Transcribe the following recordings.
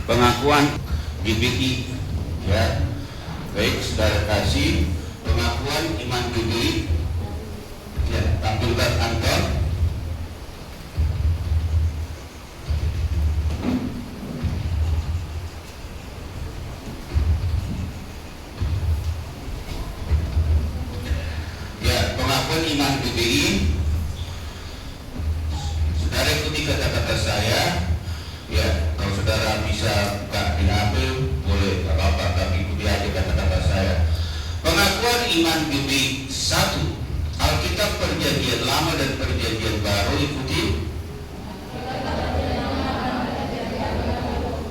pengakuan GBI, ya. Baik, saudara kasih, pengakuan iman GBI, ya, tampilkan Anton. Ya, pengakuan iman GBI. Saudara ikuti kata-kata saya. Ya, kalau saudara bisa buka di HP, boleh, gak apa-apa, tapi ikuti aja kata-kata saya. Pengakuan iman GBI 1, Alkitab Perjanjian Lama dan Perjanjian Baru, ikuti.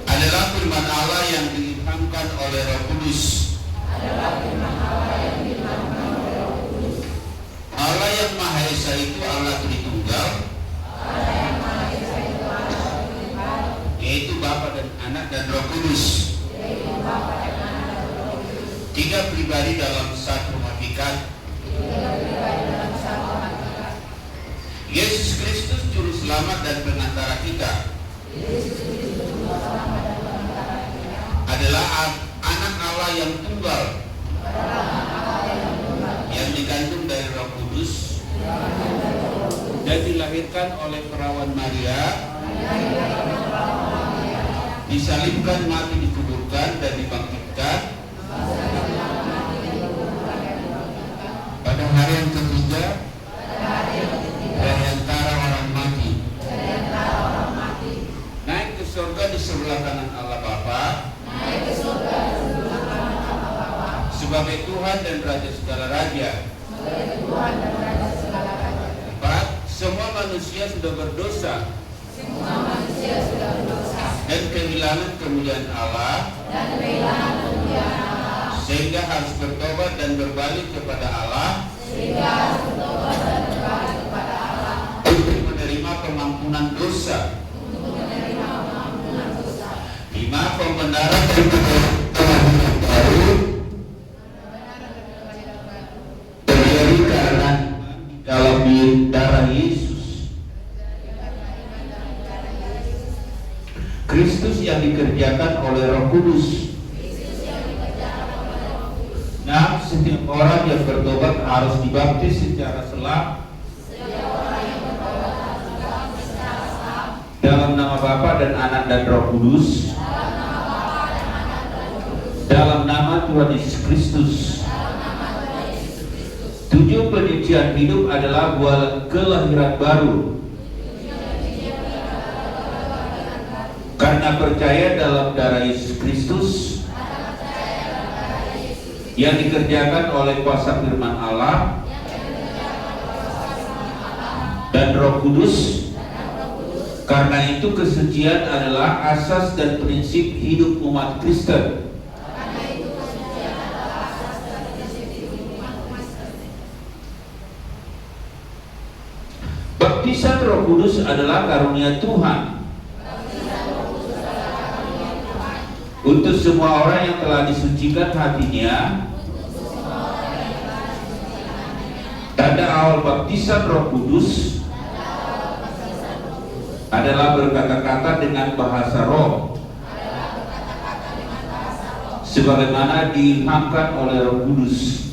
Adalah firman Allah yang diilhamkan oleh Roh Kudus. Allah yang Maha Esa itu Allah Tritunggal, yaitu Bapa dan Anak dan Roh Kudus. Tiga pribadi dalam satu hakikat. Yesus Kristus Juru Selamat dan Penantara kita adalah Anak Allah yang tunggal, yang dikandung dari Roh Kudus dan dilahirkan oleh perawan Maria, disalibkan, mati, dikuburkan, dan dibangkitkan pada hari yang ketiga dari antara orang mati, naik ke surga di sebelah kanan Allah Bapa sebagai Tuhan dan Raja segala raja. 4. Semua manusia sudah berdosa dan kehilangan kemuliaan Allah, sehingga harus bertobat dan berbalik kepada Allah untuk menerima pengampunan dosa. 5. Pembenaran dan kehidupan baru terjadi karena dalam darah Yesus Kristus yang dikerjakan oleh Roh Kudus. 6. Setiap orang yang bertobat harus dibaptis secara selam dalam nama Bapa dan Anak dan Roh Kudus, dalam nama Tuhan Yesus Kristus. 7. Penyucian hidup adalah buah kelahiran baru karena percaya dalam darah Yesus Kristus yang dikerjakan oleh kuasa firman Allah dan Roh Kudus. Karena itu kesucian adalah asas dan prinsip hidup umat Kristen. Baptisan Roh Kudus adalah karunia Tuhan untuk semua orang yang telah disucikan hatinya. Tanda awal baptisan Roh Kudus adalah berkata-kata dengan bahasa roh sebagaimana diilhamkan oleh Roh Kudus.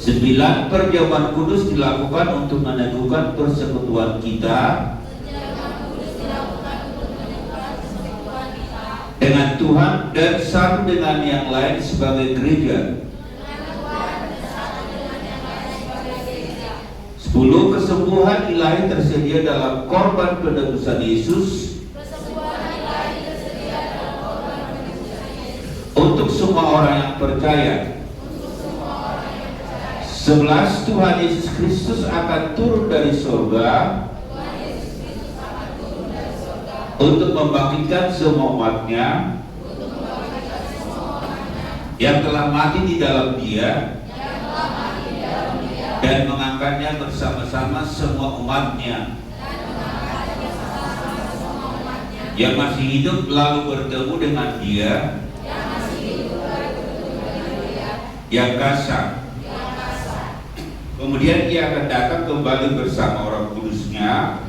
9. Perjamuan kudus dilakukan untuk meneguhkan persekutuan kita dengan Tuhan dan satu dengan yang lain sebagai gereja. 10. Kesembuhan ilahi tersedia dalam korban penebusan Yesus untuk semua orang yang percaya. 11. Tuhan Yesus Kristus akan turun dari surga untuk membangkitkan semua umatnya yang telah mati di dalam Dia dan mengangkatnya bersama-sama semua umatnya yang masih hidup lalu bertemu dengan Dia yang kasar. Kemudian Ia akan datang kembali bersama orang kudusnya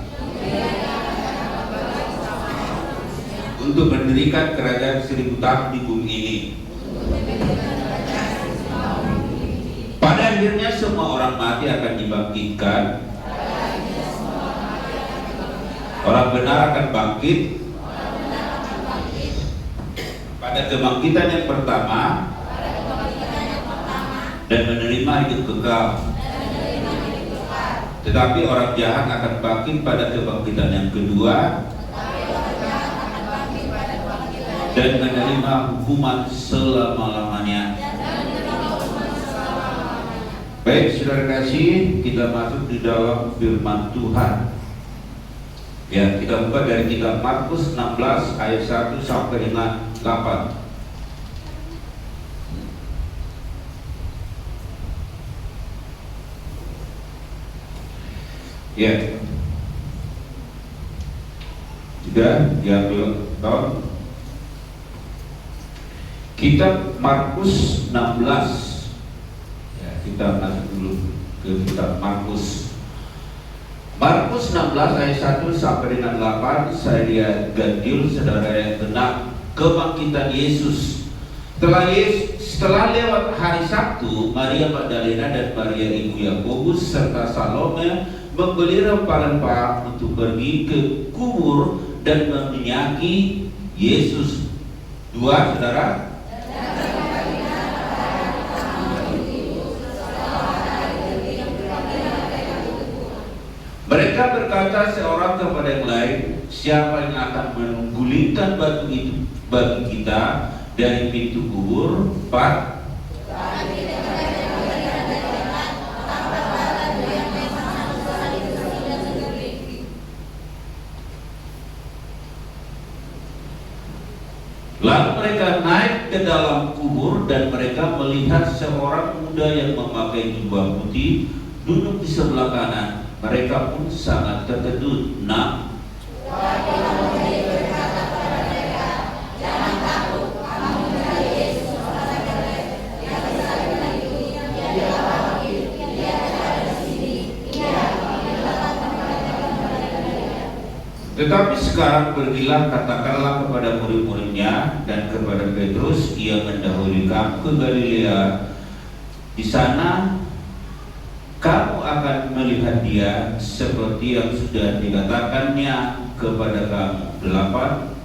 untuk mendirikan kerajaan 1000 tahun di bumi ini. Pada akhirnya semua orang mati akan dibangkitkan. Orang benar akan bangkit pada kebangkitan yang pertama dan menerima hidup kekal. Tetapi orang jahat akan bangkit pada kebangkitan yang kedua dan menerima hukuman selama-lamanya. Baik, saudara kasih, kita masuk di dalam firman Tuhan. Ya, kita buka dari kitab Markus 16 ayat 1 sampai dengan 8. Ya. Sudah diambil tahun. Kitab Markus 16. Ya, kita masuk dulu ke kitab Markus. Markus 16 ayat 1 sampai dengan 8. Saya ganjil saudara yang tenang kebangkitan Yesus. Setelah lewat hari Sabtu, Maria Magdalena dan Maria ibu Yakobus serta Salome membeli rempah-rempah untuk pergi ke kubur dan meminyaki Yesus. Dua, saudara. Mereka berkata seorang kepada yang lain, siapa yang akan menggulingkan batu itu bagi kita dari pintu kubur? 4. Lalu mereka naik ke dalam kubur dan mereka melihat seorang muda yang memakai jubah putih duduk di sebelah kanan. Mereka pun sangat terkejut. 6. Tetapi sekarang pergilah, katakanlah kepada murid-muridnya dan kepada Petrus, ia mendahului kamu ke Galilea. Di sana kamu akan melihat dia seperti yang sudah dikatakannya kepada kamu. 8.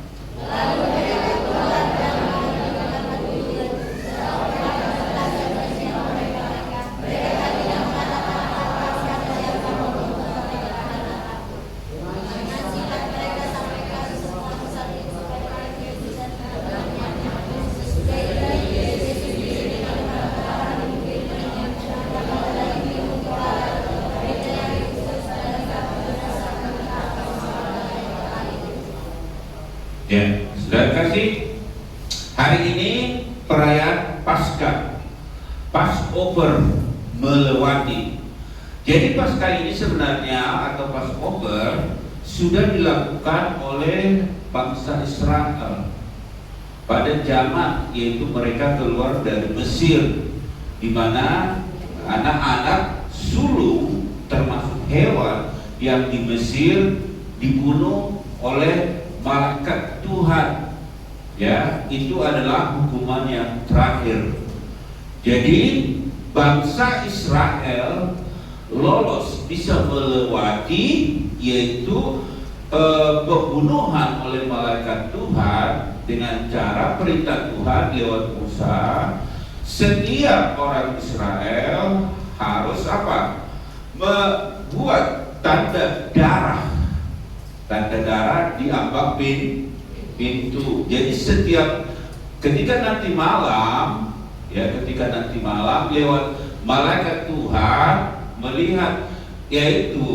Ya, sudah kasih. Hari ini perayaan Paskah, Passover melewati. Jadi Paskah ini sebenarnya atau Passover sudah dilakukan oleh bangsa Israel pada zaman yaitu mereka keluar dari Mesir, di mana anak-anak sulung termasuk hewan yang di Mesir dibunuh oleh malaikat Tuhan. Ya, itu adalah hukuman yang terakhir. Jadi bangsa Israel lolos, bisa melewati yaitu pembunuhan oleh malaikat Tuhan dengan cara perintah Tuhan lewat Musa. Setiap orang Israel harus apa? Membuat tanda darah. Tanda darah di ambang pintu. Jadi ketika nanti malam lewat malaikat Tuhan melihat yaitu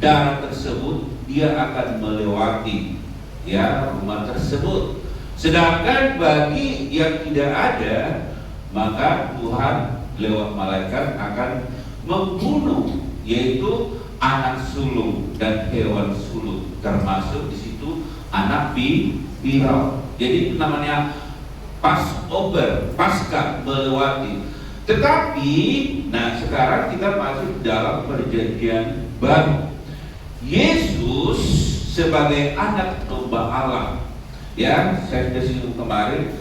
darah tersebut, dia akan melewati ya rumah tersebut. Sedangkan bagi yang tidak ada, maka Tuhan lewat malaikat akan membunuh yaitu anak sulung dan hewan sulung, termasuk di situ anak bihau. Jadi itu namanya Passover, Paskah melewati. Tetapi, nah sekarang kita masuk dalam perjanjian baru. Yesus sebagai anak domba Allah Ya, saya sudah singgung kemarin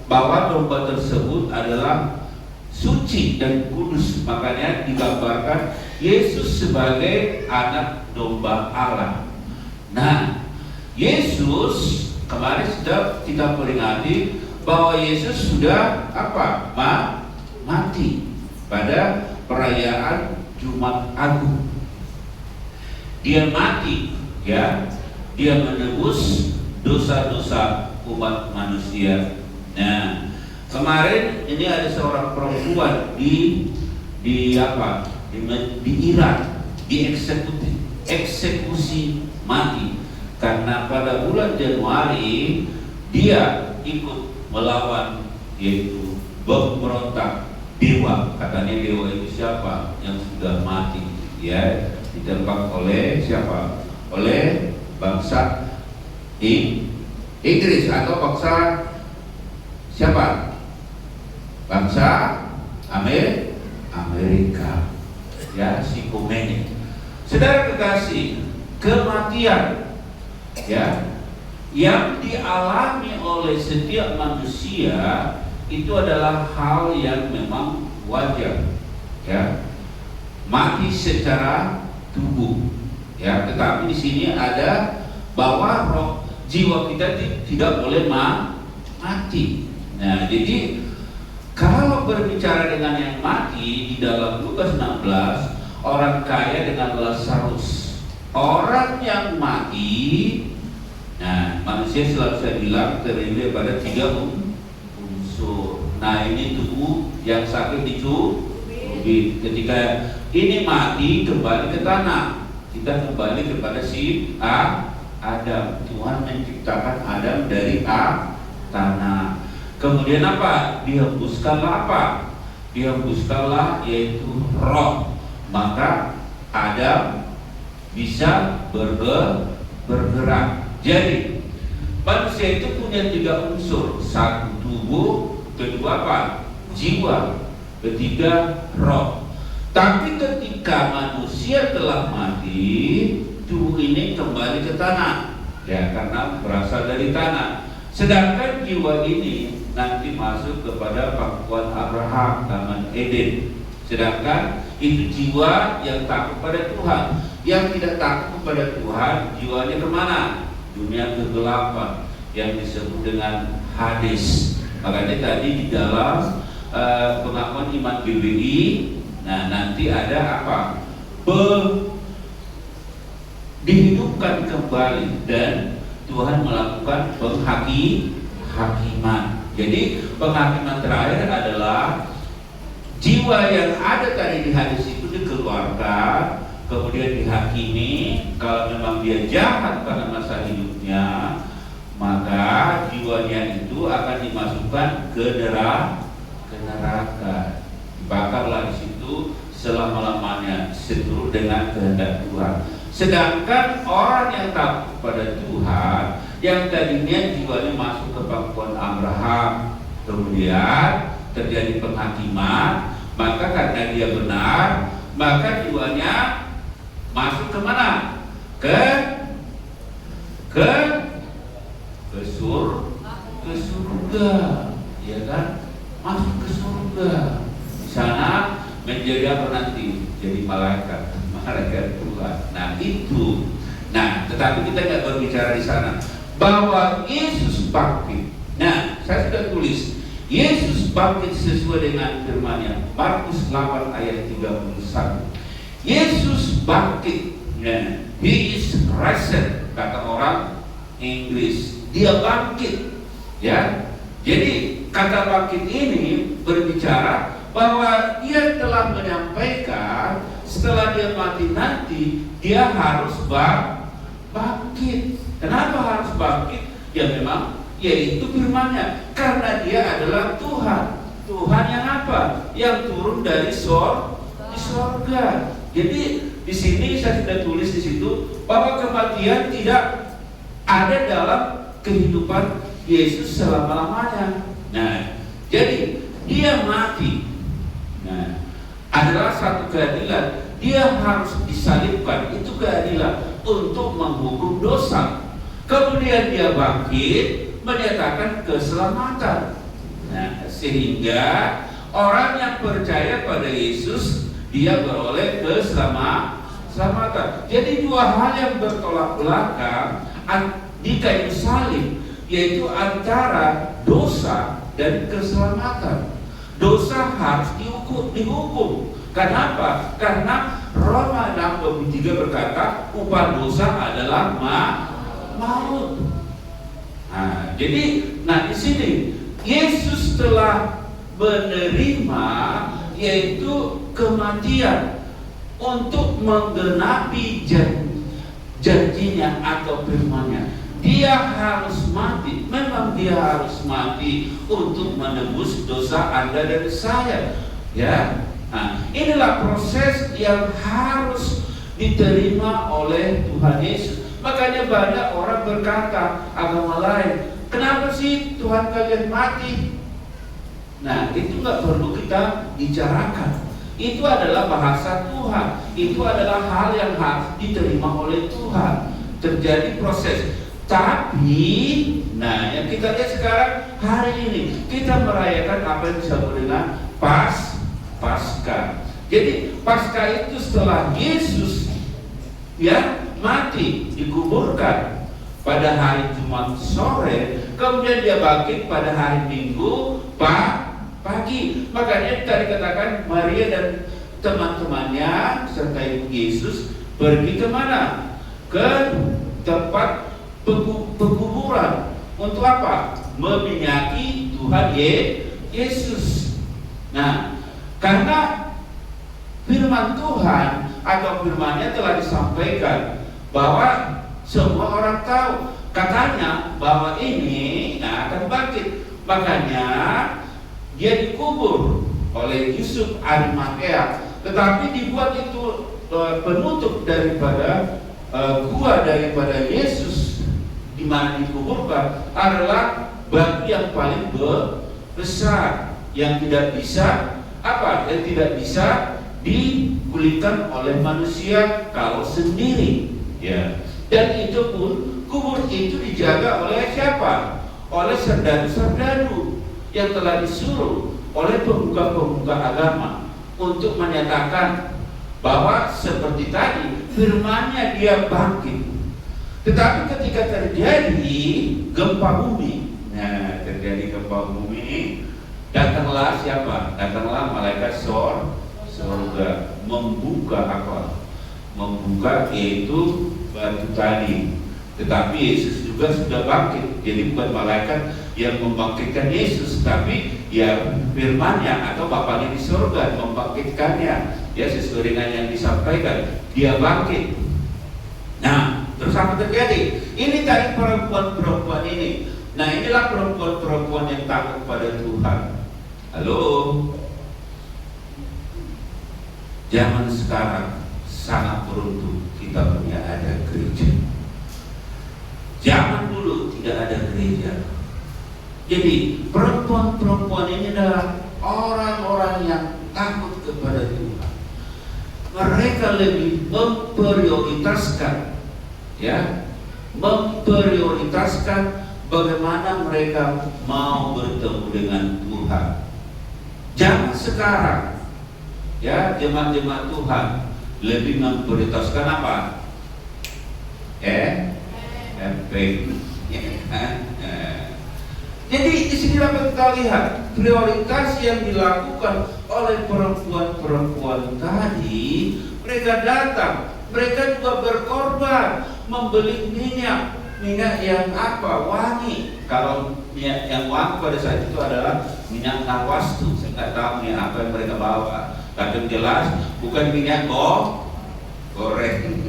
bahwa domba tersebut adalah suci dan kudus. Makanya digambarkan Yesus sebagai anak domba Allah. Nah, Yesus kemarin sudah kita peringati bahwa Yesus sudah mati pada perayaan Jumat Agung. Dia mati, ya, dia menebus dosa-dosa umat manusia. Nah, kemarin ini ada seorang perempuan di Irak dieksekusi mati karena pada bulan Januari dia ikut melawan, yaitu memberontak dewa. Katanya dewa itu siapa? Yang sudah mati, ya, ditembak oleh siapa? Oleh bangsa Inggris atau bangsa siapa? Bangsa Amerika, ya, si Khomeini. Saudara kekasih, kematian, ya, yang dialami oleh setiap manusia itu adalah hal yang memang wajar, ya, mati secara tubuh, ya. Tetapi di sini ada bahwa roh jiwa kita tidak boleh mati. Nah, jadi kalau berbicara dengan yang mati di dalam Lukas 16, orang kaya dengan Lazarus, orang yang mati. Nah, manusia selalu saya bilang terdiri pada 3 unsur. Nah, ini tubuh yang sakit dicubit. Ketika ini mati, kembali ke tanah. Kita kembali kepada si Adam. Tuhan menciptakan Adam dari tanah. Kemudian apa? Dihembuskanlah apa? Dihembuskanlah yaitu roh. Maka Adam bisa bergerak. Jadi manusia itu punya 3 unsur. 1 tubuh, kedua apa? Jiwa, ketiga roh. Tapi ketika manusia telah mati, tubuh ini kembali ke tanah, ya, karena berasal dari tanah. Sedangkan jiwa ini nanti masuk kepada pangkuan Abraham, Taman Eden. Sedangkan itu jiwa yang takut pada Tuhan. Yang tidak takut kepada Tuhan, jiwanya kemana? Dunia kegelapan yang disebut dengan Hades. Makanya tadi di dalam pengakuan iman GBI, nah nanti ada apa? Dihidupkan kembali dan Tuhan melakukan penghakiman. Jadi penghakiman terakhir adalah jiwa yang ada tadi di Hades itu dikeluarkan, kemudian dihakimi. Kalau memang dia jahat pada masa hidupnya, maka jiwanya itu akan dimasukkan ke neraka, dibakarlah di situ selama-lamanya seturut dengan kehendak Tuhan. Sedangkan orang yang takut pada Tuhan, yang tadinya jiwanya masuk ke pangkuan Abraham, kemudian terjadi penghakiman, maka karena dia benar, maka jiwanya masuk ke mana? Ke surga, ya kan? Masuk ke surga. Di sana menjadi apa nanti? Jadi malaikat Tuhan. Nah itu. Nah, tetapi kita nggak berbicara di sana bahwa Yesus bangkit. Nah, saya sudah tulis Yesus bangkit sesuai dengan firman-Nya. Markus 8 ayat 31. Yesus bangkit. Ya, He is risen, kata orang Inggris. Dia bangkit. Ya. Jadi kata bangkit ini berbicara bahwa dia telah menyampaikan setelah dia mati nanti dia harus bangkit. Kenapa harus bangkit? Ya memang yaitu firman-Nya, karena dia adalah Tuhan. Tuhan yang apa? Yang turun dari sorga. Jadi di sini saya sudah tulis di situ bahwa kematian tidak ada dalam kehidupan Yesus selama-lamanya. Nah, jadi dia mati. Nah, adalah satu keadilan. Dia harus disalibkan. Itu keadilan untuk menghukum dosa. Kemudian dia bangkit menyatakan keselamatan. Nah, sehingga orang yang percaya pada Yesus dia beroleh keselamatan. Jadi dua hal yang bertolak belakang di kayu salib, yaitu antara dosa dan keselamatan. Dosa harus dihukum. Kenapa? Karena Roma 6:23 berkata upah dosa adalah maut. Nah, jadi di sini Yesus telah menerima yaitu kematian untuk menggenapi janjinya atau firman-Nya. Dia harus mati. Memang dia harus mati untuk menebus dosa Anda dan saya. Ya. Nah, inilah proses yang harus diterima oleh Tuhan Yesus. Makanya banyak orang berkata agama lain, kenapa sih Tuhan kalian mati? Nah, itu nggak perlu kita bicarakan. Itu adalah bahasa Tuhan. Itu adalah hal yang harus diterima oleh Tuhan. Terjadi proses. Tapi, yang kita lihat sekarang hari ini kita merayakan apa yang disebut dengan Paskah. Jadi Paskah itu setelah Yesus mati, dikuburkan pada hari Jumat sore, kemudian dia bangkit pada hari Minggu pagi. Makanya tadi katakan Maria dan teman-temannya serta Ibu Yesus pergi kemana? Ke tempat pekuburan. Untuk apa? Meminyaki Tuhan Yesus. Nah, karena firman Tuhan atau firman-Nya telah disampaikan bahwa semua orang tahu, katanya bahwa ini akan bangkit. Makanya dia dikubur oleh Yusuf Arimatea, tetapi dibuat itu penutup daripada gua daripada Yesus di mana dikuburkan adalah batu yang paling besar yang tidak bisa digulingkan oleh manusia kalau sendiri, ya. Dan itu pun kubur itu dijaga oleh siapa? Oleh serdadu-serdadu yang telah disuruh oleh pemuka-pemuka agama untuk menyatakan bahwa seperti tadi firman-Nya dia bangkit. Tetapi ketika terjadi gempa bumi, terjadi gempa bumi, datanglah siapa? Datanglah malaikat surga membuka apa? Membuka yaitu batu tadi. Tetapi Yesus juga sudah bangkit. Jadi bukan malaikat yang membangkitkan Yesus, tapi ya firman-Nya atau Bapaknya di surga membangkitkannya. Ya, sesuai dengan yang disampaikan, dia bangkit. Nah, terus apa terjadi? Ini tadi perempuan-perempuan ini. Nah, inilah perempuan-perempuan yang takut pada Tuhan. Halo. Zaman sekarang sangat beruntung kita punya ada gereja. Zaman dulu tidak ada gereja. Jadi perempuan-perempuan ini adalah orang-orang yang takut kepada Tuhan. Mereka lebih memprioritaskan bagaimana mereka mau bertemu dengan Tuhan. Zaman sekarang, ya, jemaat-jemaat Tuhan lebih memprioritaskan apa? Jadi di sini dapat kita lihat prioritas yang dilakukan oleh perempuan-perempuan tadi. Mereka datang, mereka juga berkorban membeli minyak yang wangi. Kalau minyak yang wangi pada saat itu adalah minyak narwastu. Saya nggak tahu minyak apa yang mereka bawa, tapi jelas bukan minyak goreng,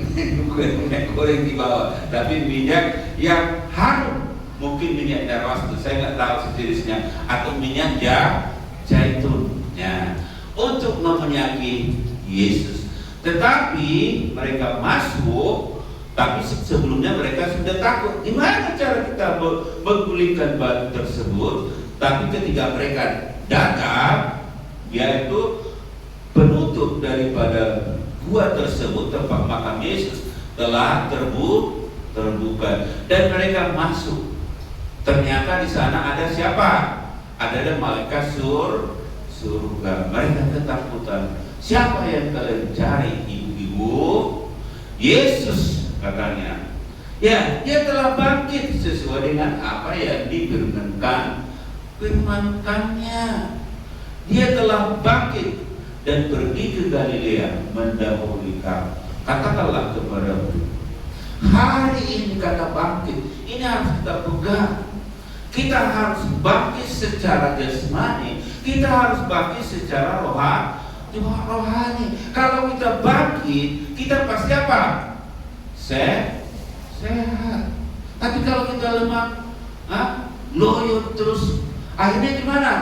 bukan minyak goreng dibawa, tapi minyak yang harum. Mungkin minyak narwastu, saya nggak tahu sejenisnya, atau minyak zaitun, untuk meminyaki Yesus. Tetapi mereka masuk, tapi sebelumnya mereka sudah takut. Gimana cara kita menggulingkan batu tersebut? Tapi ketika mereka datang, yaitu penutup daripada gua tersebut, tempat makam Yesus, telah terbuka dan mereka masuk. Ternyata di sana ada siapa? Ada malaikat surga. Mereka ketakutan. Siapa yang kalian cari, ibu-ibu? Yesus, katanya. Ya, dia telah bangkit sesuai dengan apa yang firmankannya. Dia telah bangkit dan pergi ke Galilea mendahului kamu. Katakanlah kepada hari ini kata bangkit, ini harus kita pegang. Kita harus bangkit secara jasmani, kita harus bangkit secara rohani. Kalau kita bangkit, kita pasti apa? Sehat. Tapi kalau kita lemah, loyo terus, akhirnya gimana?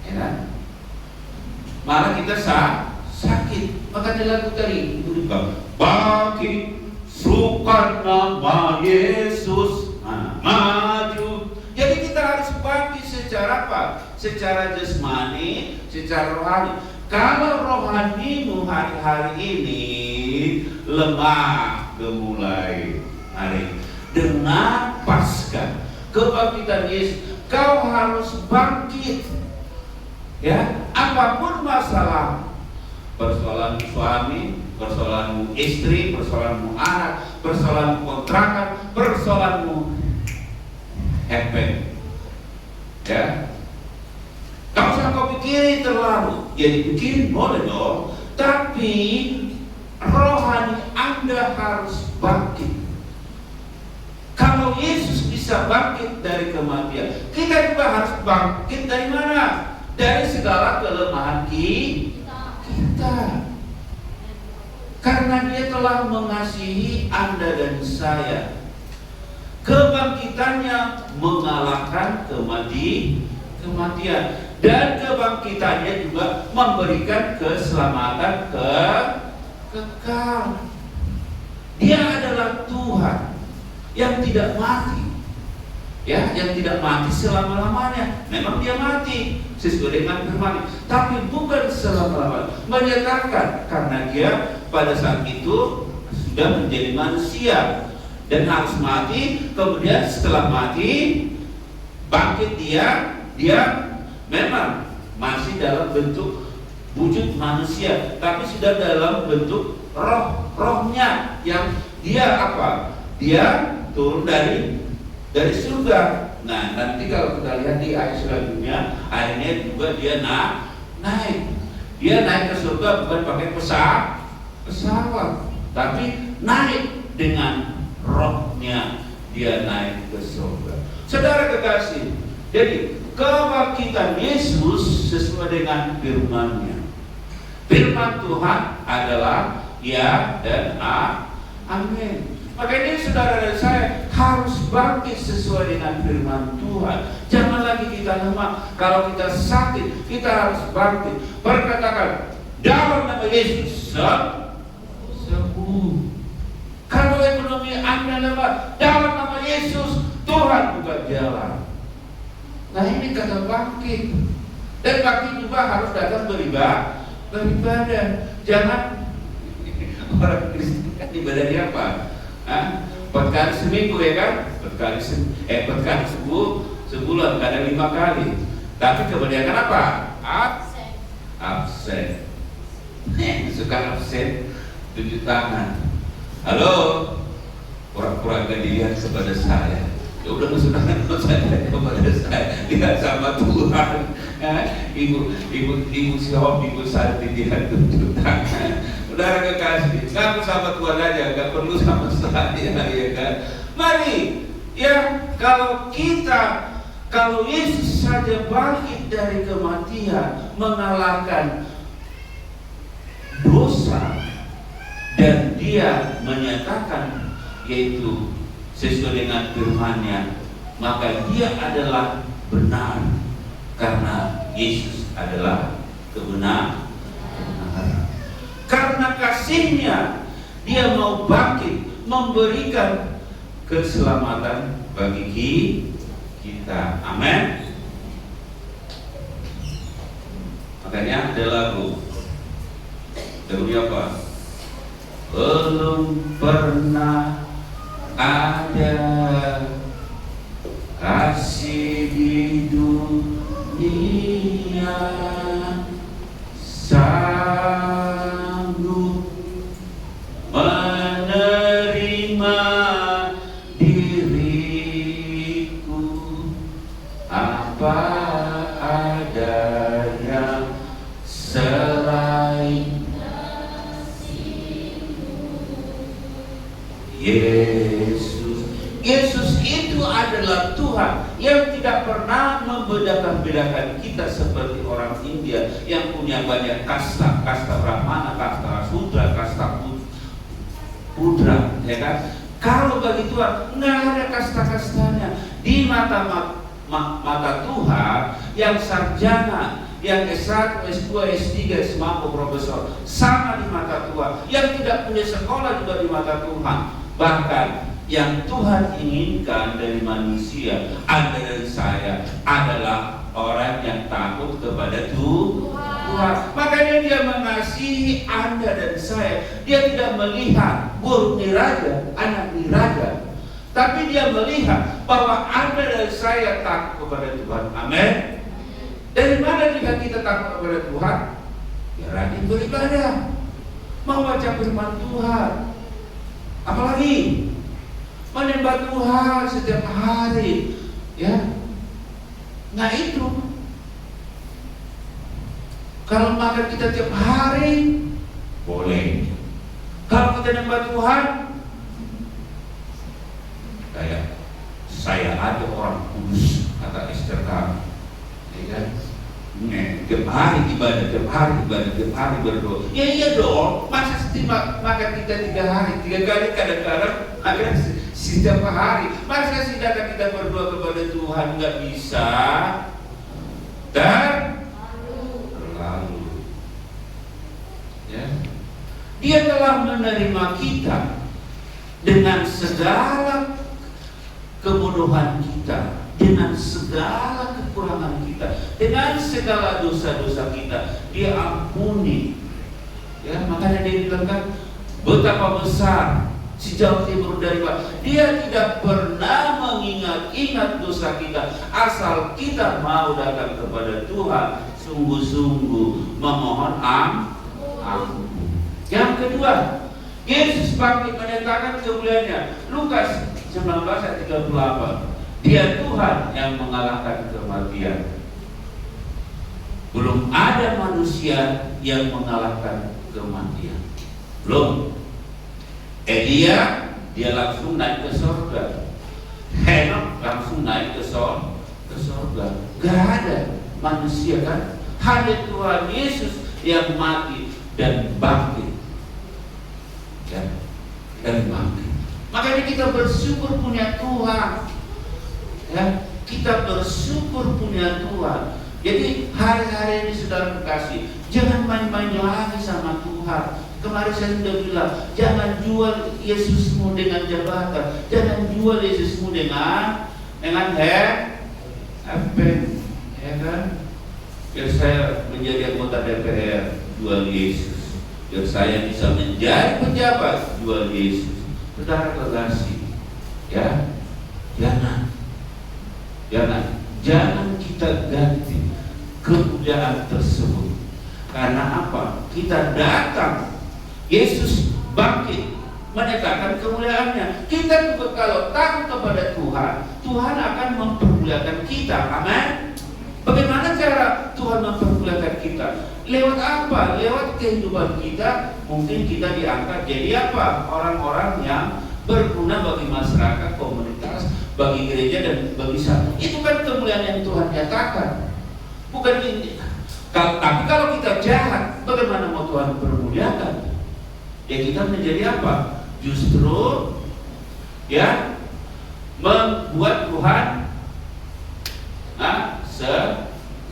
Ya, malah kita sakit. Maka di lagu tadi bangkit, suka nama Yesus, maju. Jadi kita harus bangkit secara apa? Secara jasmani, secara rohani. Kalau rohanimu hari-hari ini lemah, gemulai hari dengan Paskah kebangkitan Yesus, kau harus bangkit. Ya, apapun masalah, persoalan suami, persoalanmu istri, persoalanmu anak, persoalanmu kontrakan, persoalanmu efek, ya, tak usah kau pikirin terlalu. Ya dipikirin boleh dong, tapi rohani Anda harus bangkit. Kalau Yesus bisa bangkit dari kematian, kita juga harus bangkit dari mana? Dari segala kelemahan kita. Karena Dia telah mengasihi Anda dan saya. Kebangkitannya mengalahkan kematian, dan kebangkitannya juga memberikan keselamatan kekal. Dia adalah Tuhan yang tidak mati, ya, yang tidak mati selama-lamanya. Memang Dia mati sesuai dengan firman, tapi bukan selama-lamanya. Menyatakan karena Dia pada saat itu sudah menjadi manusia dan harus mati, kemudian setelah mati bangkit dia memang masih dalam bentuk wujud manusia, tapi sudah dalam bentuk rohnya yang dia apa? Dia turun dari surga. Nah, nanti kalau kita lihat di ayat selanjutnya, akhirnya juga dia naik. Dia naik ke surga bukan pakai pesawat, tapi naik dengan rohnya, dia naik ke surga. Saudara kekasih, jadi kebangkitan Yesus sesuai dengan firman-Nya. Firman Tuhan adalah ya dan amin. Makanya saudara dan saya harus bangkit sesuai dengan firman Tuhan. Jangan lagi kita lemah. Kalau kita sakit, kita harus bangkit. Berkatakan dalam nama Yesus sembuh. Kalau ekonomi Anda lemah, dalam nama Yesus Tuhan buka jalan. Nah, ini kata bangkit. Dan bangkit juga harus datang beribadah. Jangan orang Kristen kan ibadahnya apa? 4 kali seminggu, ya kan? 4 kali sebulan, kadang 5 kali. Tapi kebanyakan apa? Absen. Suka absen, tunjuk tangan. Halo, pura-pura gak dilihat kepada saya. Ya udah sudah saya kepada saya, lihat sama Tuhan. Ibu siapa? Ibu saya dilihat tunjuk tangan. Saudara kekasih, ngaku sama Tuhan aja, gak perlu sama saya, ya kan? Mari, ya, kalau Yesus saja bangkit dari kematian, mengalahkan dosa, dan Dia menyatakan yaitu sesuai dengan firman-Nya, maka Dia adalah benar, karena Yesus adalah kebenaran. Karena kasih-Nya Dia mau bangkit memberikan keselamatan bagi kita. Amin. Makanya ada lagunya apa? Belum pernah ada kasih di dunia sanggup menerima diriku, apa adanya selain Yesus. Yesus itu adalah Tuhan yang tidak pernah membedakan-bedakan kita seperti orang India yang punya banyak kasta, kasta Brahmana, kasta Sudra, kasta Pudra, ya kan? Kalau bagi Tuhan nggak ada kasta-kastanya. Di mata Tuhan yang sarjana, yang S1, S2, S3, semampu profesor sama di mata Tuhan. Yang tidak punya sekolah juga di mata Tuhan. Bahkan yang Tuhan inginkan dari manusia, Anda dan saya, adalah orang yang takut kepada Tuhan. Makanya Dia mengasihi Anda dan saya. Dia tidak melihat buruk niraja, anak niraja, tapi Dia melihat bahwa Anda dan saya takut kepada Tuhan. Amin. Dari mana jika kita takut kepada Tuhan? Ya rajin beribadah, membaca firman Tuhan, apalagi menyembah Tuhan setiap hari, ya. Nah itu, kalau makan kita tiap hari boleh. Kalau kita menyembah Tuhan, kayak saya ada orang kudus, kata Esther kan, ya kan? Tiap hari ibadah, tiap hari ibadah, tiap hari berdoa. Ya iya dong, masa makan kita 3 hari, 3 kali kadang-kadang makan setiap hari. Masa tidak kita berdoa kepada Tuhan? Nggak bisa. Terlalu. Ya. Dia telah menerima kita dengan segala kebodohan kita, dengan segala kekurangan kita, dengan segala dosa-dosa kita. Dia ampuni. Ya, makanya dia bilang kan, betapa besar sejauh timur dari barat. Dia tidak pernah mengingat-ingat dosa kita, asal kita mau datang kepada Tuhan sungguh-sungguh memohon ampun. Yang kedua, Yesus bangkit menyatakan kemuliaannya. Lukas 19 ayat 38. Dia Tuhan yang mengalahkan kematian. Belum ada manusia yang mengalahkan kematian. Belum. Elia, dia langsung naik ke surga. Henok langsung naik ke surga. Gak ada manusia kan? Hanya Tuhan Yesus yang mati dan bangkit. Dan bangkit. Makanya kita bersyukur punya Tuhan. Ya, kita bersyukur punya Tuhan. Jadi hari-hari ini saudara kekasih, jangan main-main lagi sama Tuhan. Kemarin saya sudah bilang, jangan jual Yesusmu dengan jabatan, jangan jual Yesusmu dengan apa? Ya kan? Biar saya menjadi anggota DPR, jual Yesus. Biar saya bisa menjadi pejabat, jual Yesus. Saudara kekasih, ya, jangan kita ganti kemuliaan tersebut. Karena apa? Kita datang, Yesus bangkit menyatakan kemuliaannya. Kita kalau takut kepada Tuhan, Tuhan akan mempermuliakan kita. Amin. Bagaimana cara Tuhan mempermuliakan kita? Lewat apa? Lewat kehidupan kita. Mungkin kita diangkat jadi apa? Orang-orang yang berguna bagi masyarakat, komunitas, bagi gereja dan bagi satu. Itu kan kemuliaan yang Tuhan nyatakan. Bukan ini. Tapi kalau kita jahat, bagaimana mau Tuhan permuliakan? Ya kita menjadi apa? Justru ya membuat Tuhan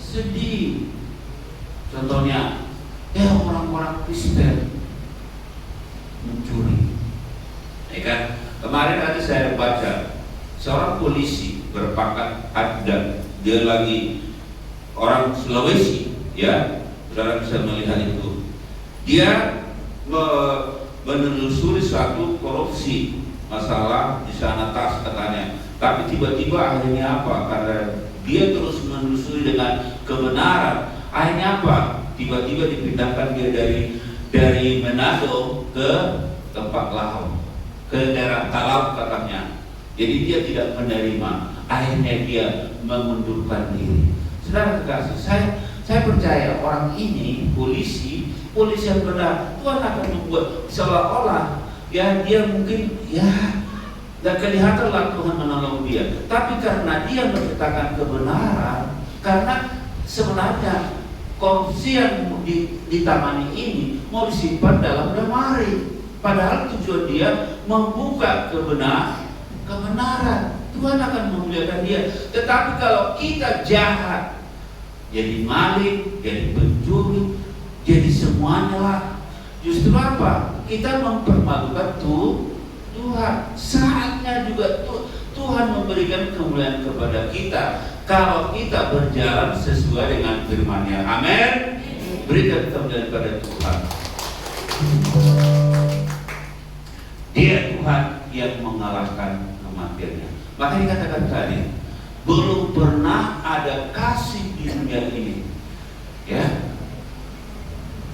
sedih. Contohnya, orang-orang Kristen mencuri. Ya kan? Kemarin tadi saya baca seorang polisi berpangkat Addan, dia lagi orang Sulawesi, ya, saudara bisa melihat itu. Dia menelusuri suatu korupsi masalah di sana tas katanya. Tapi tiba-tiba akhirnya apa? Karena dia terus menelusuri dengan kebenaran. Akhirnya apa? Tiba-tiba dipindahkan dia dari Manado ke tempat Laos, ke daerah Talau katanya. Jadi dia tidak menerima. Akhirnya dia mengundurkan diri. Saudara kekasih, saya percaya orang ini polisi yang benar. Tuhan akan membuat seolah-olah ya dia mungkin ya dan kelihatanlah Tuhan menolong dia. Tapi karena dia menciptakan kebenaran, karena sebenarnya korupsi yang ditangani ini mau disimpan dalam lemari. Padahal tujuan dia membuka kebenaran. Tuhan akan memuliakan dia. Tetapi kalau kita jahat, jadi maling, jadi pencuri, jadi semuanya lah. Justru apa? Kita mempermalukan Tuhan. Saatnya juga Tuhan memberikan kemuliaan kepada kita kalau kita berjalan sesuai dengan firman-Nya. Amin. Berikan kemuliaan kepada Tuhan. Dia Tuhan yang mengalahkan kematiannya. Maka dikatakan tadi, belum pernah ada kasih di dunia ini, ya,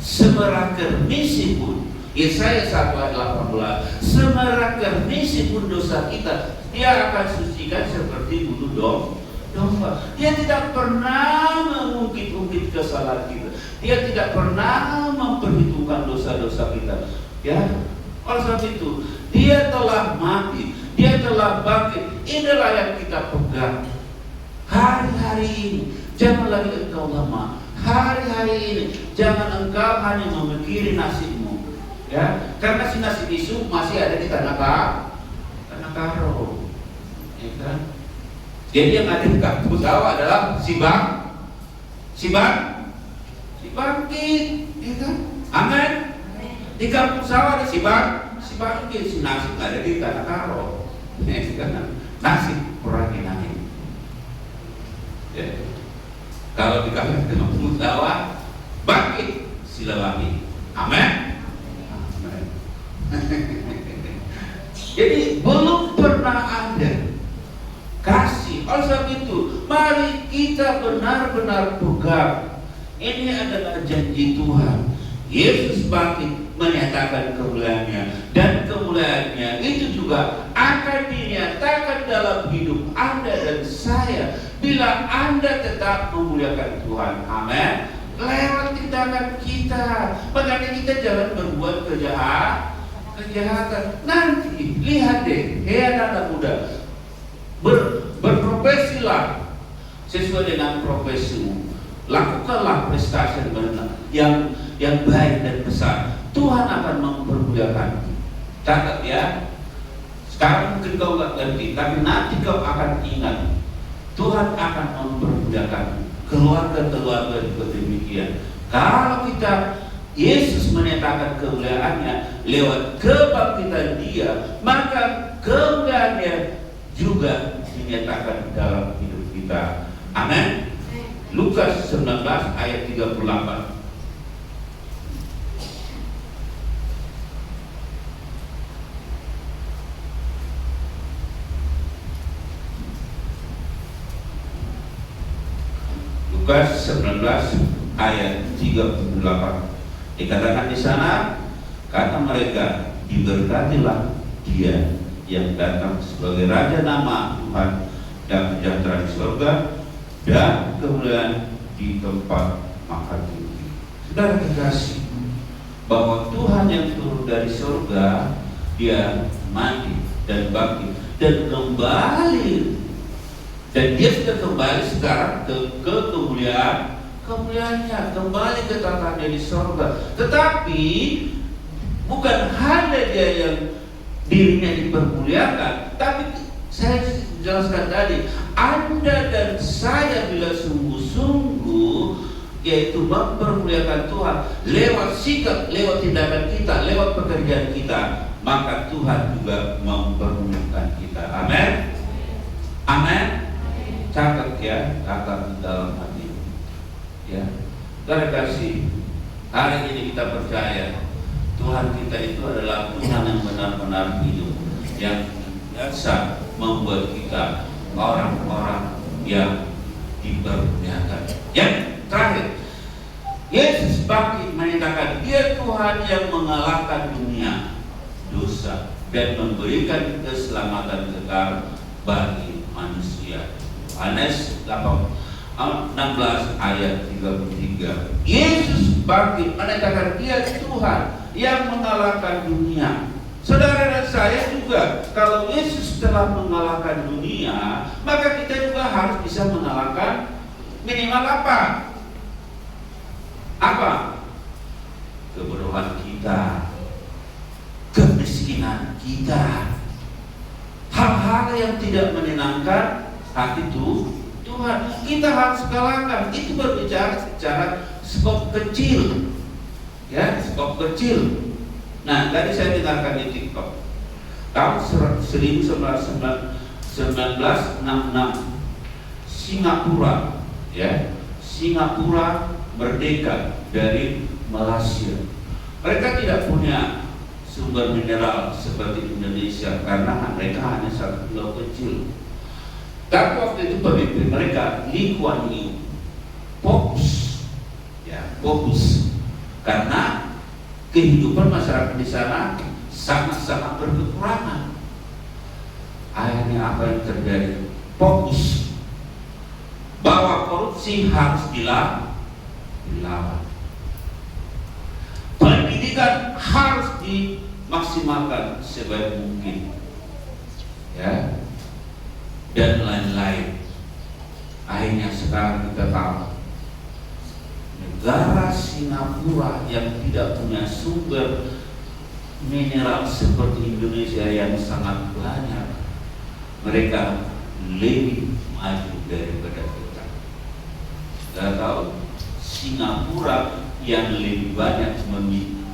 semeraker misi pun. Yesaya 1 ayat 18, semeraker misi pun dosa kita, dia akan sucikan seperti bulu domba. Dia tidak pernah mengungkit-ungkit kesalahan kita. Dia tidak pernah memperhitungkan dosa-dosa kita. Ya, oleh sebab itu, dia telah mati, dia telah bangkit. Inilah yang kita pegang. Hari-hari ini, jangan lagi engkau lemah. Hari-hari ini, jangan engkau hanya memikiri nasibmu. Ya, karena si nasib isu masih ada di tanah karo. Ya kan? Jadi yang ada di kampus sawah adalah si bangkit, ya kan? Amin. Di kampus sawah ada si bangkit, si nasib ada di tanah karo. Ya kan? Nasib orang ini. Ya. Kalau di kampus sawah bangkit silawahi. Amin. Jadi belum pernah ada kasih. Oleh sebab itu, mari kita benar-benar pegang. Ini adalah janji Tuhan. Yesus bangkit menyatakan kemuliaannya, dan kemuliaannya itu juga akan dinyatakan dalam hidup Anda dan saya bila Anda tetap memuliakan Tuhan. Amin. Lewat tindakan kita. Makanya kita jangan berbuat kejahatan. Nanti lihat deh, anak muda, berprofesilah sesuai dengan profesimu. Lakukanlah prestasi yang baik dan besar. Tuhan akan mempermuliakan. Catat ya. Sekarang mungkin kau nggak ngerti, tapi nanti kau akan ingat. Tuhan akan mempermuliakan keluarga juga demikian. Kalau kita Yesus menyatakan kemuliaannya lewat kebangkitan Dia, maka kemuliaannya juga dinyatakan dalam hidup kita. Amin. Lukas 19 ayat 38. Lukas 19 ayat 38. Dikatakan di sana, kata mereka, diberkatilah Dia yang datang sebagai Raja nama Tuhan, dan sejahtera di surga dan kemuliaan di tempat makan tinggi. Saudara kekasih, bahwa Tuhan yang turun dari surga, Dia mati dan bangkit dan kembali, dan Dia sudah kembali sekarang ke kemuliaannya, kembali ke tataannya di surga. Tetapi bukan hanya Dia yang dirinya dipermuliakan, tapi saya jelaskan tadi, Anda dan saya bila sungguh-sungguh, yaitu mempermuliakan Tuhan lewat sikap, lewat tindakan kita, lewat pekerjaan kita, maka Tuhan juga mempermuliakan kita. Amin. Amin. Catat ya, catat di dalam hati. Ya, terima kasih. Hari ini kita percaya Tuhan kita itu adalah Tuhan yang benar-benar hidup. yang biasa membuat kita orang-orang yang dipermuliakan. Yang terakhir, Yesus bangkit menyatakan Dia Tuhan yang mengalahkan dunia, dosa, dan memberikan keselamatan kekal bagi manusia. Yohanes 16 ayat 33. Yesus bangkit menyatakan Dia Tuhan yang mengalahkan dunia. Saudara dan saya juga, kalau Yesus telah mengalahkan dunia, maka kita juga harus bisa mengalahkan minimal apa? Apa? Kebodohan kita, kemiskinan kita, hal-hal yang tidak menyenangkan hati Tuhan, kita harus kalahkan. Itu berbicara secara skop kecil, ya, skop kecil. Nah, tadi saya dengarkan di TikTok tahun 1966 Singapura, ya, Singapura merdeka dari Malaysia. Mereka tidak punya sumber mineral seperti Indonesia karena mereka hanya satu pulau kecil. Tapi waktu itu pemimpin mereka Lee Kuan Yew fokus, ya, fokus karena kehidupan masyarakat di sana sangat-sangat berkekurangan. Akhirnya apa yang terjadi? Fokus bahwa korupsi harus dilawan. Pendidikan harus dimaksimalkan sebaik mungkin, ya, dan lain-lain. Akhirnya sekarang kita tahu negara Singapura yang tidak punya sumber mineral seperti Indonesia yang sangat banyak, mereka lebih maju daripada kita. Kita tahu Singapura yang lebih banyak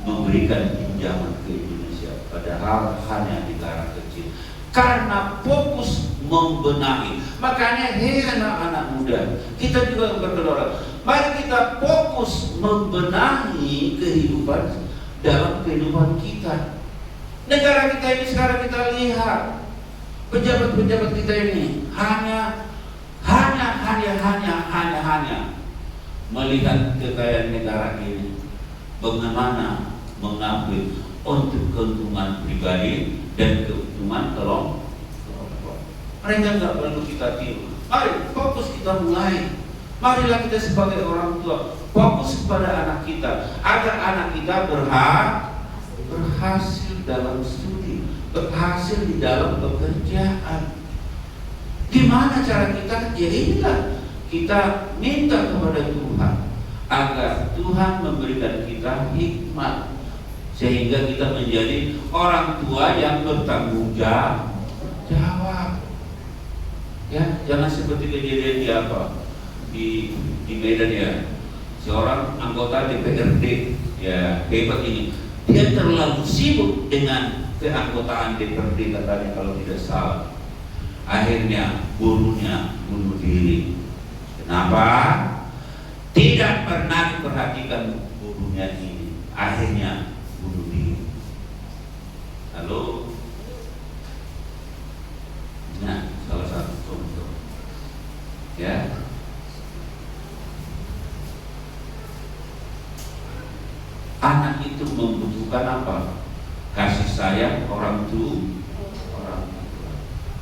memberikan pinjaman ke Indonesia, padahal hanya negara kecil. Karena fokus membenahi. Makanya hei anak-anak muda, kita juga berdoa, mari kita fokus membenahi kehidupan dalam kehidupan kita. Negara kita ini sekarang kita lihat, pejabat-pejabat kita ini hanya melihat kekayaan negara ini bagaimana mengambil untuk keuntungan pribadi dan keuntungan kelompok. Mereka nggak perlu kita tiru. Mari fokus kita mulai. Marilah kita sebagai orang tua fokus kepada anak kita agar anak kita berhasil dalam studi, berhasil di dalam pekerjaan. Gimana cara kita? Ya inilah kita minta kepada Tuhan agar Tuhan memberikan kita hikmat sehingga kita menjadi orang tua yang bertanggung jawab. Ya, jangan seperti kejadian di Medan, ya, seorang anggota DPRD, ya, hebat ini, dia terlalu sibuk dengan keanggotaan DPRD katanya kalau tidak salah. Akhirnya burunya bunuh diri. Kenapa? Tidak pernah diperhatikan burunya ini. Akhirnya bunuh diri. Halo. Nah, salah satu contoh, ya. Anak itu membutuhkan apa? Kasih sayang orang tua.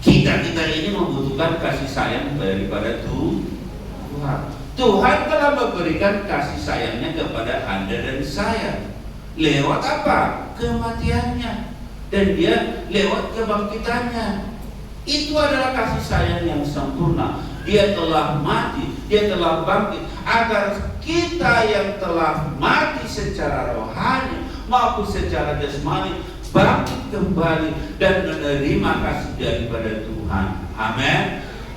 Kita ini membutuhkan kasih sayang daripada Tuhan. Tuhan telah memberikan kasih sayangnya kepada Anda dan saya. Lewat apa? Kematiannya. Dan Dia lewat kebangkitannya. Itu adalah kasih sayang yang sempurna. Dia telah mati, Dia telah bangkit agar kita yang telah mati secara rohani maupun secara jasmani bangkit kembali dan menerima kasih daripada Tuhan. Amin.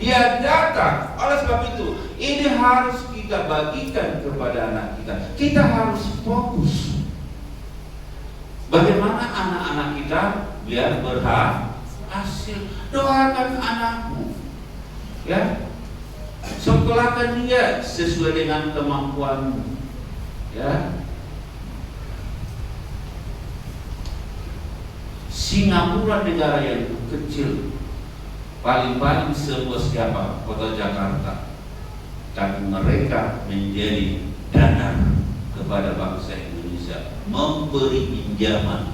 Dia datang. Oleh sebab itu, ini harus kita bagikan kepada anak kita. Kita harus fokus. Bagaimana anak-anak kita biar berhasil. Doakan anakmu, ya, sekolahkan dia sesuai dengan kemampuanmu, ya. Singapura negara yang kecil, paling-paling seluas siapa? Kota Jakarta. Dan mereka menjadi danar kepada bangsa Indonesia, memberi pinjaman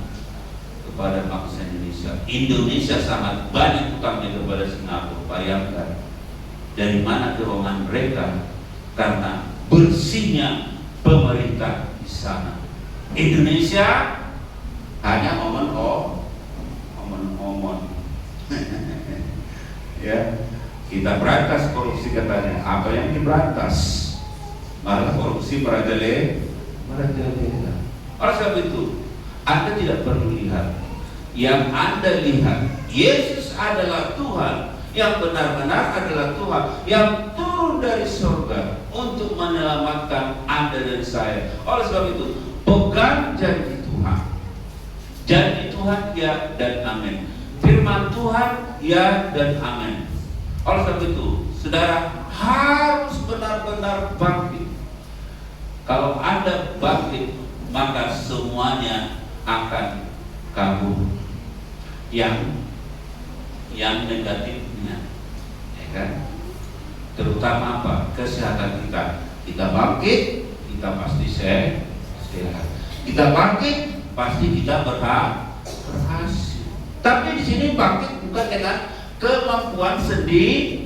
kepada bangsa Indonesia. Indonesia sangat banyak utangnya kepada Singapura. Bayangkan dari mana keuangan mereka, karena bersihnya pemerintah di sana. Indonesia hanya omon-omon. Ya, kita berantas korupsi katanya. Apa yang diberantas? Malah korupsi merajalela. Oleh sebab itu, Anda tidak perlu lihat. Yang Anda lihat, Yesus adalah Tuhan, yang benar-benar adalah Tuhan, yang turun dari surga untuk menyelamatkan Anda dan saya. Oleh sebab itu, pegang janji Tuhan. Janji Tuhan ya dan amin. Firman Tuhan ya dan amin. Oleh sebab itu, saudara harus benar-benar bangkit. Kalau Anda bangkit, maka semuanya akan kabur. Yang negatifnya, ya kan? Terutama apa? Kesehatan kita. Kita bangkit, kita pasti sehat. Kita bangkit, pasti kita berhasil. Tapi di sini bangkit bukan dengan kemampuan sendiri.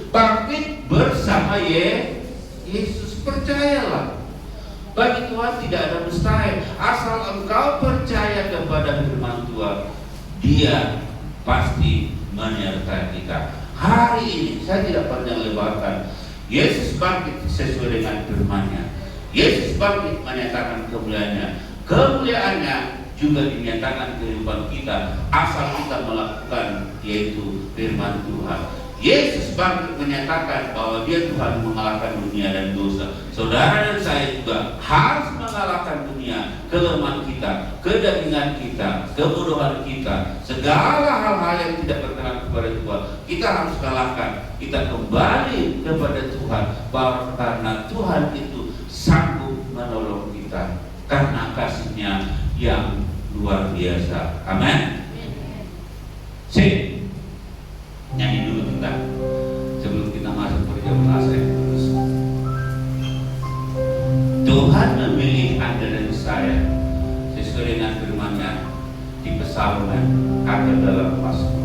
Bangkit bersama Yesus. Percayalah, bagi Tuhan tidak ada mustahil. Asal engkau percaya kepada firman Tuhan, Dia pasti menyertai kita. Hari ini saya tidak panjang lebarkan. Yesus bangkit sesuai dengan firman-Nya. Yesus bangkit menyatakan kemuliaannya. Kemuliaannya juga dinyatakan kehidupan kita asal kita melakukan, yaitu firman Tuhan. Yesus bangkit menyatakan bahwa Dia Tuhan mengalahkan dunia dan dosa. Saudara dan saya juga harus mengalahkan dunia, kelemahan kita, kedagingan kita, kebodohan kita, segala hal-hal yang tidak berkenan kepada Tuhan. Kita harus kalahkan. Kita kembali kepada Tuhan, bahwa karena Tuhan itu sanggup menolong kita karena kasih-Nya yang luar biasa. Amin. Nyanyi dulu kita sebelum kita masuk perjamuan asal. Tuhan memilih Anda dan saya sesuai dengan firman-Nya di Psalmen atau dalam Mazmur.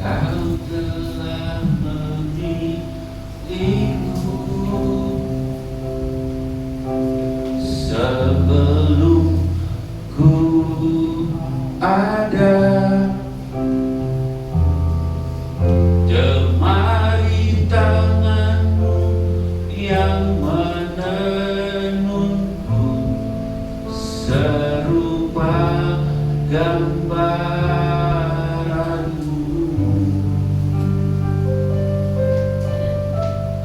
Kau telah memilihku sebelum ku ada.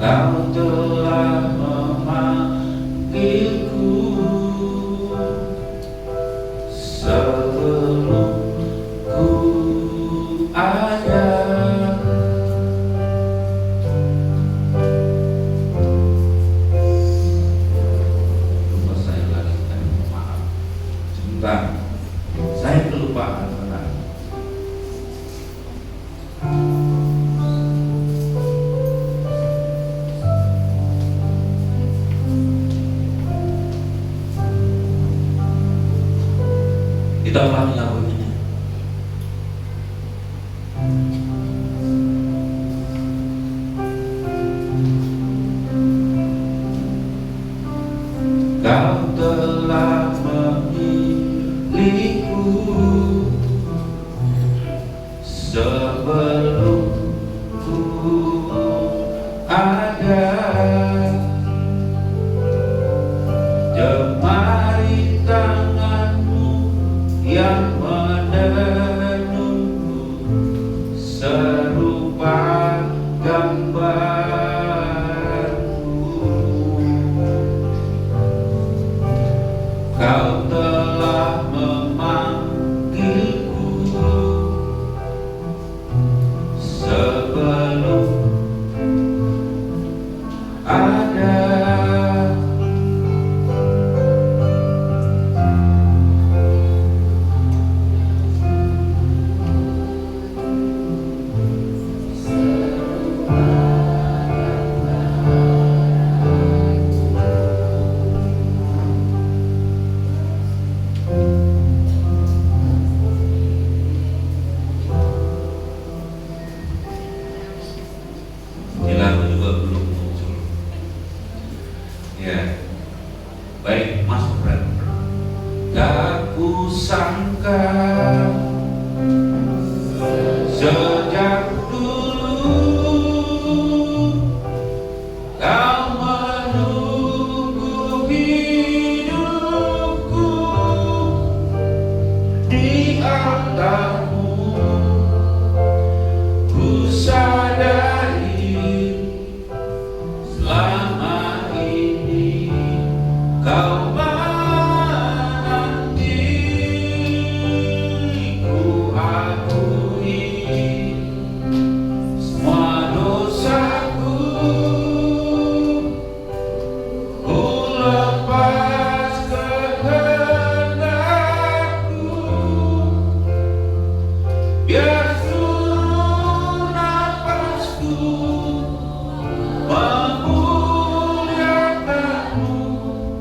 Kau telah memanggilku sebelum ku ada. Lupa saya lagi, maaf. Sebentar, saya kelupaan. Kita ulangi lagu ini. Kau telah memilihku sebelum ku ada. Jemari tanganmu yang biar seluruh nafasku memuliakan-Mu,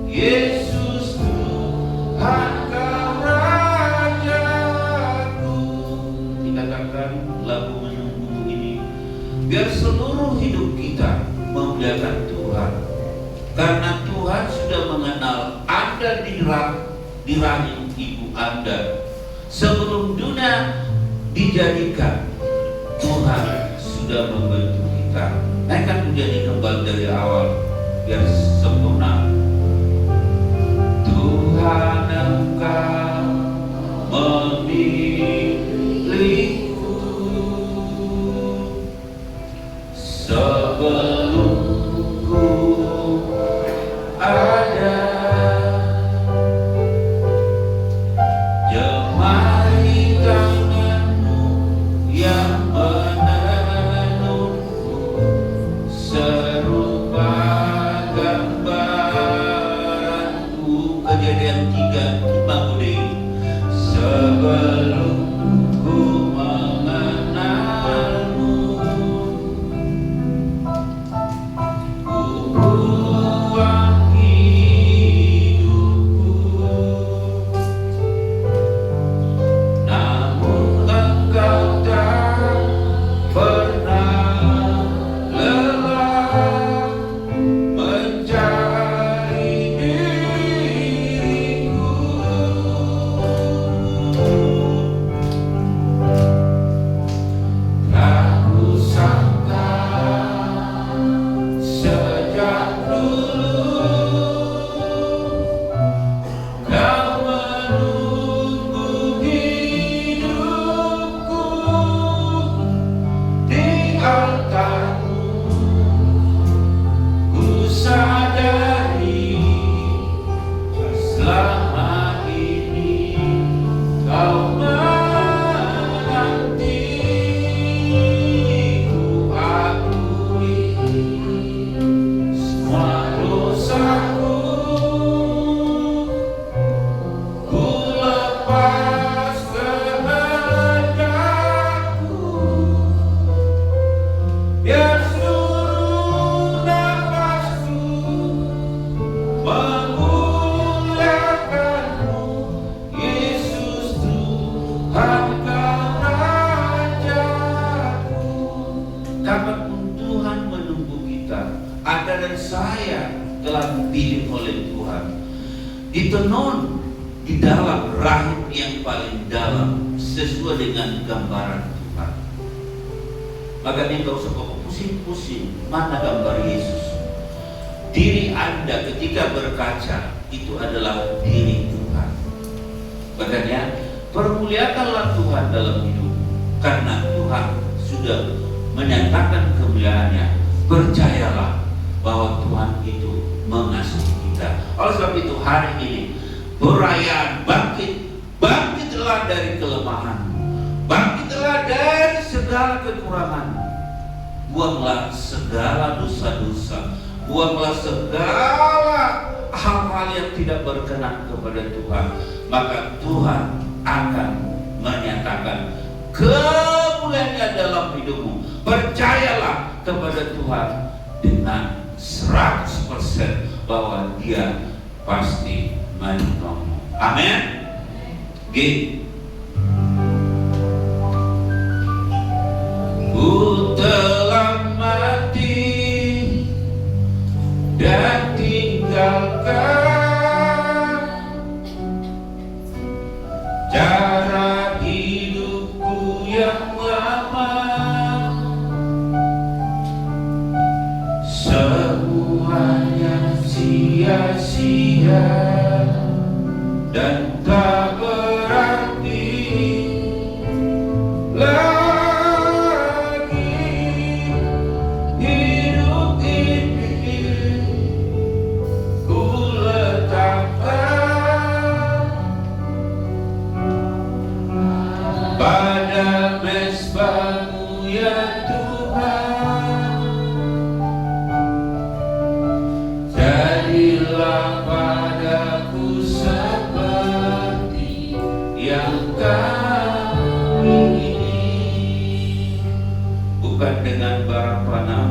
Yesus Tuhan Kau Rajaku. Dikatakan lagu menunggu ini, biar seluruh hidup kita memuliakan Tuhan, karena Tuhan sudah mengenal Anda di rahim ibu Anda. Sebelum dunia dijadikan, Tuhan sudah membentuk kita. Naikkan pujian kembali dari awal biar sempurna. Tuhan Engkau memilihku sebelum ku ada. Jemari tangan-Mu yang menenunku serupa gambaran-Mu. Kejadian 3:5 sebelum ku mengenal-Mu, ku buang hidupku, namun Engkau tak pernah lelah mencari diriku. Tak kusangka sejak dulu Kau menunggu hidupku di altar-Mu. Ku sadari selama ini Kau menanti. Ku akui semua dosaku, ku lepas kehendakku, biar seluruh nafasku memuliakan-Mu, Yesus Tuhan Kau Rajaku. Kapanpun Tuhan menunggu kita, Anda dan saya telah dipilih oleh Tuhan, ditenun di dalam rahim yang paling dalam sesuai dengan gambaran Tuhan. Makanya nggak usah pusing-pusing mana gambar Yesus. Diri Anda ketika berkaca itu adalah diri Tuhan. Makanya permuliakanlah Tuhan dalam hidup, karena Tuhan sudah menyatakan kemuliaannya. Percayalah bahwa Tuhan itu mengasihi kita. Oleh sebab itu hari ini perayaan bangkitlah dari kelemahan, bangkitlah dari segala kekurangan, buanglah segala dosa-dosa, buanglah segala hal-hal yang tidak berkenan kepada Tuhan, maka Tuhan akan menyatakan kemuliaannya dalam hidupmu. Percayalah kepada Tuhan dengan 100% bahwa Dia pasti menolongmu. Amin. G. Ku telah mati dan tinggalkan cara hidupku yang lama. Semuanya sia-sia dan tak berarti lagi. Hidup ini ku letakkan pada mezbah-Mu ya Tuhan. Jadilah padaku seperti yang Kau ingini. bukan dengan barang panah,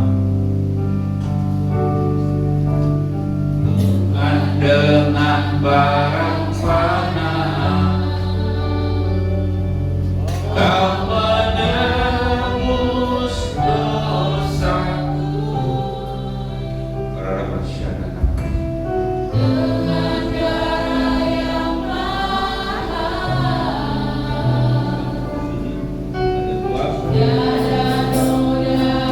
bukan dengan barang panah, kau menebus dosaku. Para masyarakat Dengan darah yang mahal, ada dua. tiada noda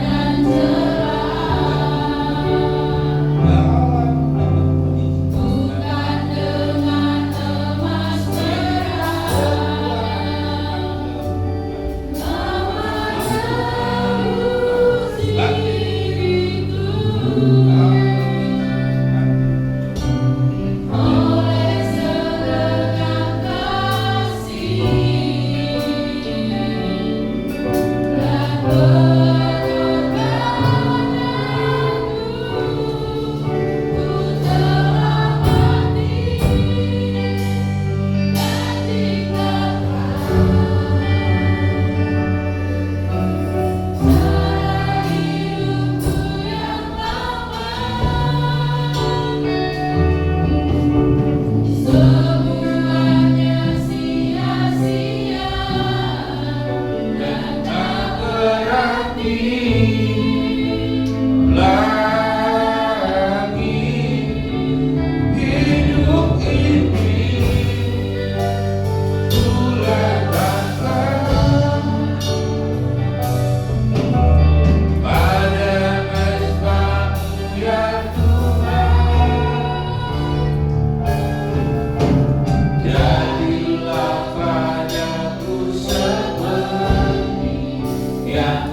dan celah, bukan dengan emas perak, kau menebus diriku. Oleh segenap kasih dan pengorbananmu, ku telah mati dan tinggalkan cara hidupku yang lama. Semuanya sia-sia dan tak berarti Lagi hidup ini bulan datang pada mezbah-Mu ya Tuhan. Jadilah padaku seperti yang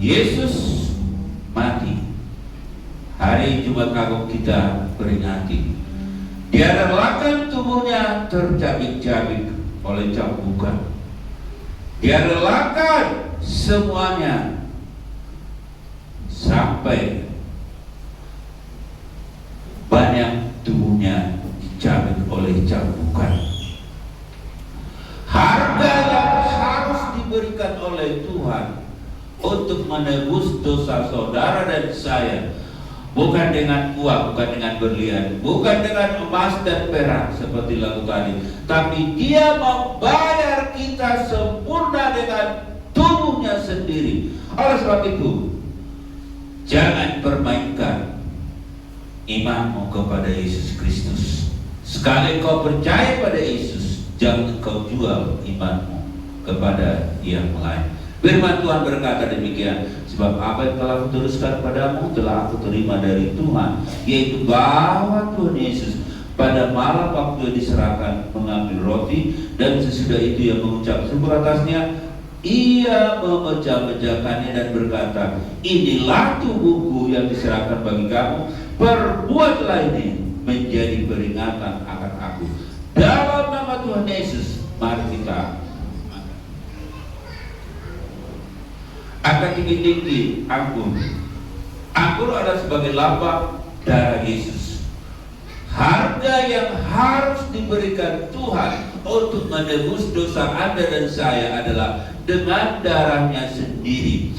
Yesus mati, hari Jumat Agung kita peringati. Dia relakan tubuhnya tercabik-cabik oleh cambukan. Dia relakan semuanya sampai banyak tubuhnya dicabik oleh cambukan. Harga yang harus diberikan oleh Tuhan untuk menebus dosa saudara dan saya, bukan dengan uang, bukan dengan berlian, bukan dengan emas dan perak seperti lagu tadi, tapi Dia membayar kita sempurna dengan tubuhnya sendiri. Oleh sebab itu, jangan permainkan imanmu kepada Yesus Kristus. Sekali kau percaya pada Yesus, jangan kau jual imanmu kepada yang lain. Firman Tuhan berkata demikian, sebab apa yang telah kuteruskan padamu telah aku terima dari Tuhan, yaitu bahwa Tuhan Yesus pada malam waktu diserahkan mengambil roti, dan sesudah itu ia mengucap syukur atasnya, ia memecah-mecahkannya dan berkata, inilah tubuhku yang diserahkan bagi kamu, perbuatlah ini menjadi peringatan akan aku. Dalam nama Tuhan Yesus, mari kita akan tinggi-tinggi anggur. Anggur adalah sebagai lambang darah Yesus. Harga yang harus diberikan Tuhan untuk menebus dosa Anda dan saya adalah dengan darahnya sendiri.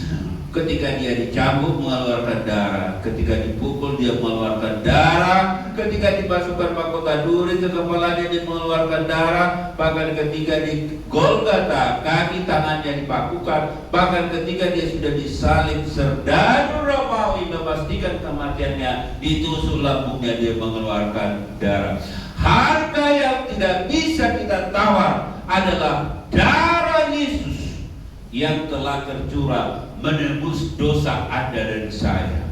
Ketika Dia dicambuk mengeluarkan darah, ketika dipukul Dia mengeluarkan darah, ketika dimasukkan mahkota duri ke kepalanya Dia mengeluarkan darah, bahkan ketika di Golgota kaki tangannya dipakukan, bahkan ketika Dia sudah disalib serdadu Romawi memastikan kematiannya, ditusuk lambungnya Dia mengeluarkan darah. Harga yang tidak bisa kita tawar adalah darah Yesus yang telah tercurah menebus dosa Anda dan saya.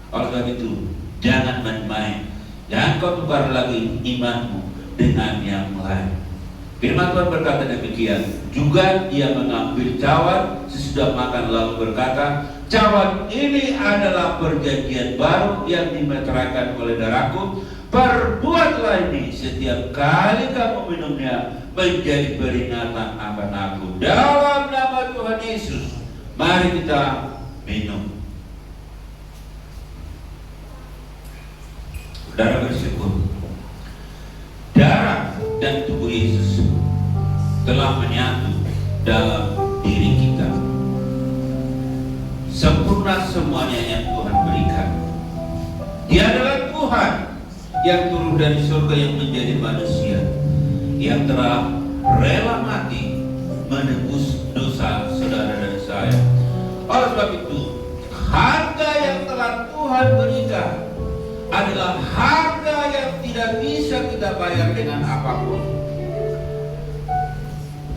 Oleh sebab itu, jangan main-main. Jangan kau tukar lagi imanmu dengan yang lain. Firman Tuhan berkata demikian. Juga Dia mengambil cawan sesudah makan lalu berkata, cawan ini adalah perjanjian baru yang dimeteraikan oleh darahku. Perbuatlah ini setiap kali kamu minumnya menjadi peringatan akan aku. Dalam nama Tuhan Yesus, mari kita minum. Saudara bersyukur, darah dan tubuh Yesus telah menyatu dalam diri kita. Sempurna semuanya yang Tuhan berikan. Dia adalah Tuhan yang turun dari surga yang menjadi manusia, yang telah rela mati menebus dosa saudara dan saya. Oleh sebab itu, harga yang telah Tuhan berikan adalah harga yang tidak bisa kita bayar dengan apapun.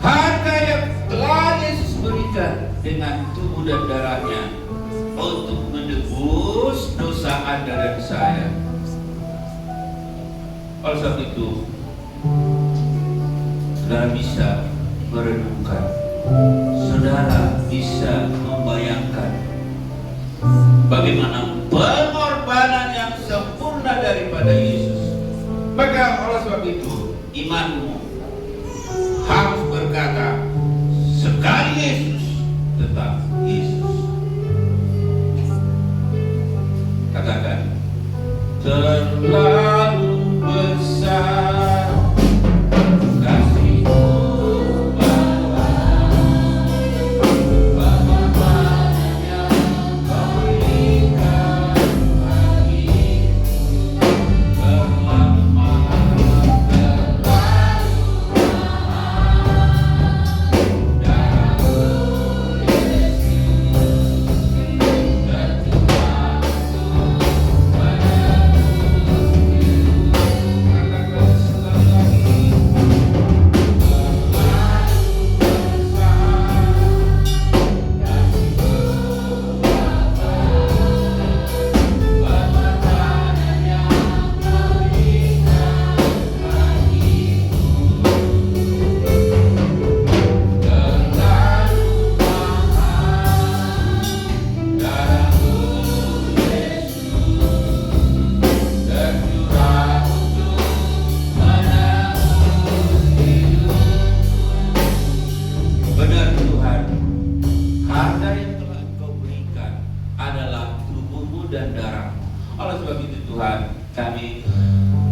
Harga yang telah Yesus berikan dengan tubuh dan darahnya untuk menebus dosa Anda dan saya. Oleh sebab itu, saudara bisa merenungkan, saudara bisa membayangkan bagaimana pengorbanan yang sempurna daripada Yesus. Maka oleh sebab itu, imanmu harus berkata, sekali Yesus, tetap Yesus. Katakan, terlalu besar kasih-Mu Bapa, bagaimana Kau berikan bagiku, terlalu mahal, darah-Mu Yesus, tercurah padaku. kami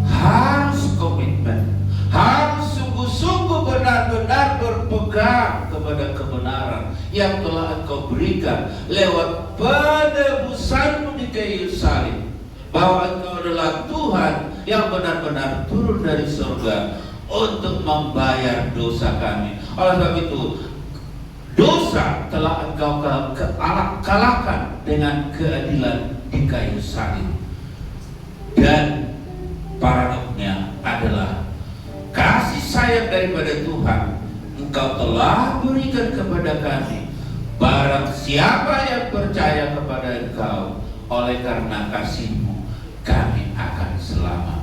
harus komitmen, harus sungguh-sungguh benar-benar berpegang kepada kebenaran yang telah Engkau berikan lewat penebusanmu di kayu salib, bahwa Engkau adalah Tuhan yang benar-benar turun dari surga untuk membayar dosa kami. Oleh sebab itu, dosa telah Engkau kalahkan dengan keadilan di kayu salib. Dan paradoksnya adalah kasih sayang daripada Tuhan Engkau telah berikan kepada kami. Barang siapa yang percaya kepada Engkau, oleh karena kasih-Mu kami akan selamat.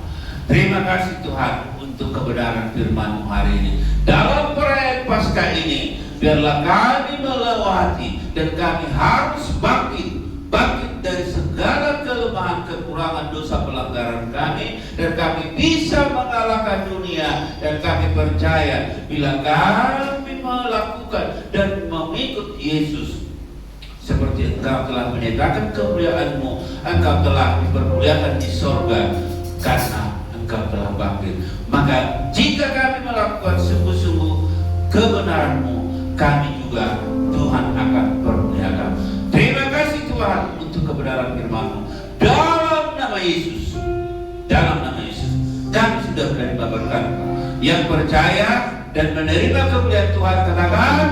Terima kasih Tuhan untuk kebenaran firman-Mu hari ini. Dalam perayaan Paskah ini, biarlah kami melewati dan kami harus bangkit dari segala kelemahan, kekurangan, dosa, pelanggaran kami, dan kami bisa mengalahkan dunia. Dan kami percaya bila kami melakukan dan mengikut Yesus seperti Engkau telah menyatakan kemuliaan-Mu, Engkau telah dipermuliakan di sorga karena Engkau telah bangkit. Maka jika kami melakukan sungguh-sungguh kebenaran-Mu, kami juga Tuhan akan permuliakan. Terima kasih Tuhan untuk kebenaran firman-Mu. Dalam nama Yesus, kami sudah menerima berkat. Yang percaya dan menerima kemuliaan Tuhan katakan